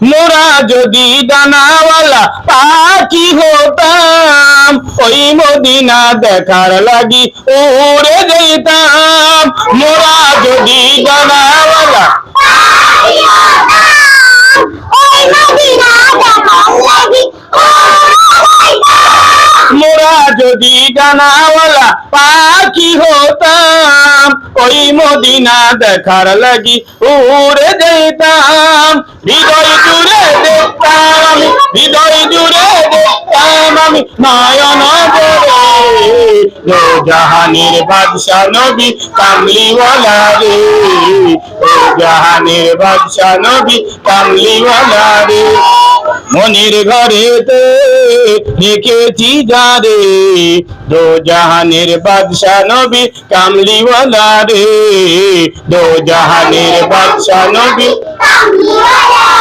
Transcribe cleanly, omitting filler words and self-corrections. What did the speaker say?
মোরা যদি ডানাওয়ালা পাখি হতাম, ওই মদিনা দেখার লাগি উড়ে যেতাম। মোরা যদি ডানাওয়ালা মোরা যদি ডানাওয়ালা পাখি হতাম, ওই মদিনা দেখার লাগি উড়ে যেতাম। হৃদয় জুড়ে দেখতাম আমি, হৃদয় জুড়ে দেখতাম আমি নয়ন ভরে দো জাহানের বাদশা নবী কামলিওয়ালা রে, দো জাহানের বাদশা নবী কামলিওয়ালা রে। মনের ঘরেতে রেখেছি যারে, দো জাহানের বাদশা নবী কামলিওয়ালা রে, দো জাহানের বাদশা নবী কামলিওয়ালা।